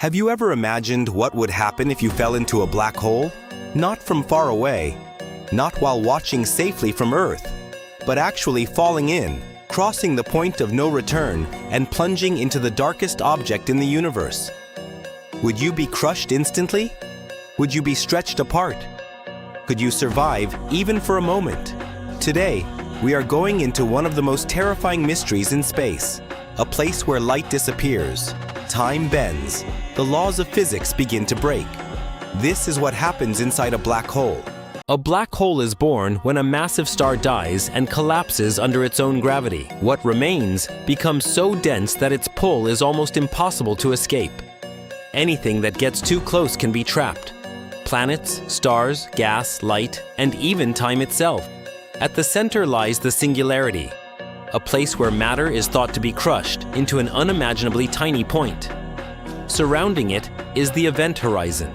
Have you ever imagined what would happen if you fell into a black hole? Not from far away, not while watching safely from Earth, but actually falling in, crossing the point of no return, and plunging into the darkest object in the universe. Would you be crushed instantly? Would you be stretched apart? Could you survive even for a moment? Today, we are going into one of the most terrifying mysteries in space, a place where light disappears, time bends, the laws of physics begin to break. This is what happens inside a black hole. A black hole is born when a massive star dies and collapses under its own gravity. What remains becomes so dense that its pull is almost impossible to escape. Anything that gets too close can be trapped. Planets, stars, gas, light, and even time itself. At the center lies the singularity, a place where matter is thought to be crushed into an unimaginably tiny point. Surrounding it is the event horizon.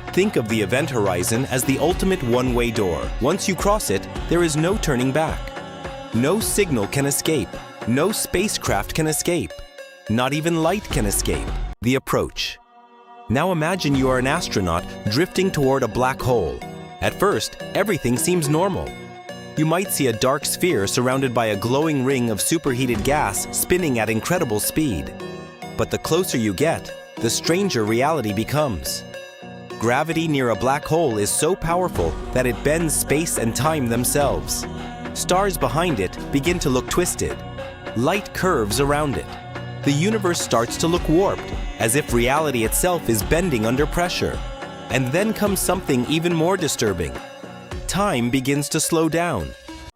Think of the event horizon as the ultimate one-way door. Once you cross it, there is no turning back. No signal can escape. No spacecraft can escape. Not even light can escape. The approach. Now imagine you are an astronaut drifting toward a black hole. At first, everything seems normal. You might see a dark sphere surrounded by a glowing ring of superheated gas spinning at incredible speed. But the closer you get, the stranger reality becomes. Gravity near a black hole is so powerful that it bends space and time themselves. Stars behind it begin to look twisted. Light curves around it. The universe starts to look warped, as if reality itself is bending under pressure. And then comes something even more disturbing. Time begins to slow down.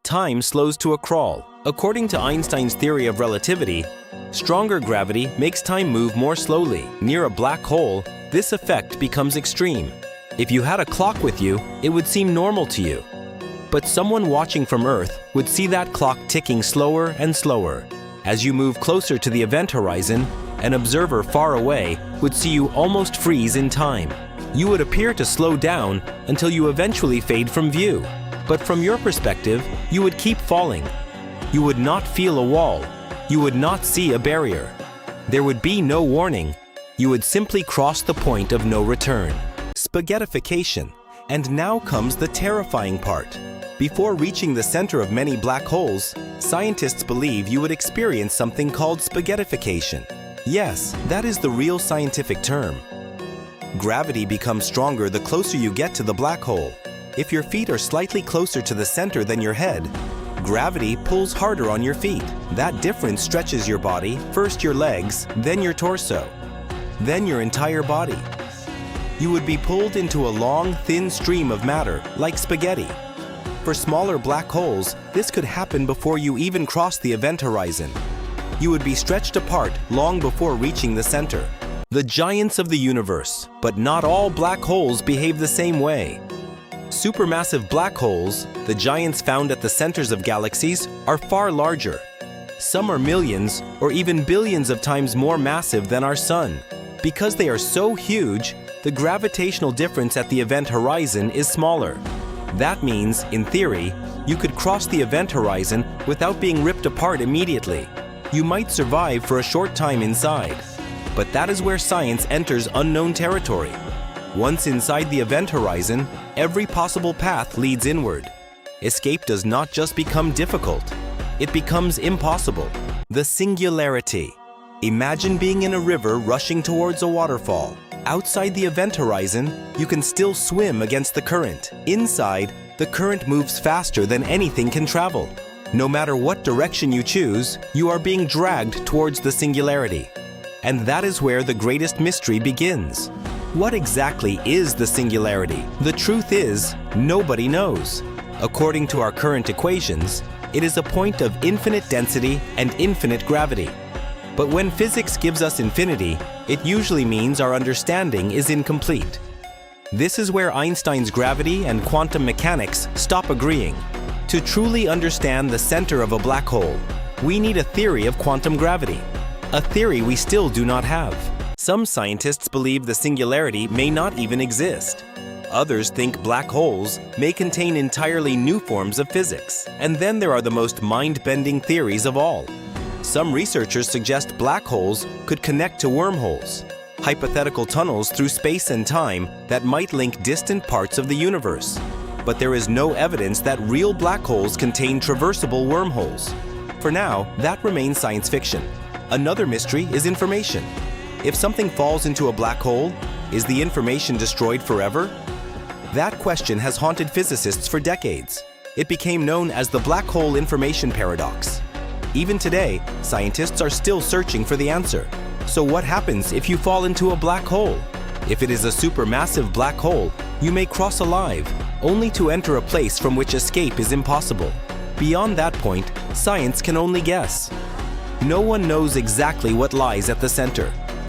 Time slows to a crawl. According to Einstein's theory of relativity, stronger gravity makes time move more slowly. Near a black hole, this effect becomes extreme. If you had a clock with you, it would seem normal to you. But someone watching from Earth would see that clock ticking slower and slower. As you move closer to the event horizon, an observer far away would see you almost freeze in time. You would appear to slow down until you eventually fade from view. But from your perspective, you would keep falling. You would not feel a wall. You would not see a barrier. There would be no warning. You would simply cross the point of no return. Spaghettification. And now comes the terrifying part. Before reaching the center of many black holes, scientists believe you would experience something called spaghettification. Yes, that is the real scientific term. Gravity becomes stronger the closer you get to the black hole. If your feet are slightly closer to the center than your head, gravity pulls harder on your feet. That difference stretches your body, first your legs, then your torso, then your entire body. You would be pulled into a long, thin stream of matter, like spaghetti. For smaller black holes, this could happen before you even cross the event horizon. You would be stretched apart long before reaching the center. The giants of the universe, but not all black holes behave the same way. Supermassive black holes, the giants found at the centers of galaxies, are far larger. Some are millions or even billions of times more massive than our sun. Because they are so huge, the gravitational difference at the event horizon is smaller. That means, in theory, you could cross the event horizon without being ripped apart immediately. You might survive for a short time inside. But that is where science enters unknown territory. Once inside the event horizon, every possible path leads inward. Escape does not just become difficult, it becomes impossible. The singularity. Imagine being in a river rushing towards a waterfall. Outside the event horizon, you can still swim against the current. Inside, the current moves faster than anything can travel. No matter what direction you choose, you are being dragged towards the singularity. And that is where the greatest mystery begins. What exactly is the singularity? The truth is, nobody knows. According to our current equations, it is a point of infinite density and infinite gravity. But when physics gives us infinity, it usually means our understanding is incomplete. This is where Einstein's gravity and quantum mechanics stop agreeing. To truly understand the center of a black hole, we need a theory of quantum gravity. A theory we still do not have. Some scientists believe the singularity may not even exist. Others think black holes may contain entirely new forms of physics. And then there are the most mind-bending theories of all. Some researchers suggest black holes could connect to wormholes. hypothetical tunnels through space and time that might link distant parts of the universe. But there is no evidence that real black holes contain traversable wormholes. For now, that remains science fiction. Another mystery is information. If something falls into a black hole, is the information destroyed forever? That question has haunted physicists for decades. It became known as the black hole information paradox. Even today, scientists are still searching for the answer. So what happens if you fall into a black hole? If it is a supermassive black hole, you may cross alive, only to enter a place from which escape is impossible. Beyond that point, science can only guess. No one knows exactly what lies at the center.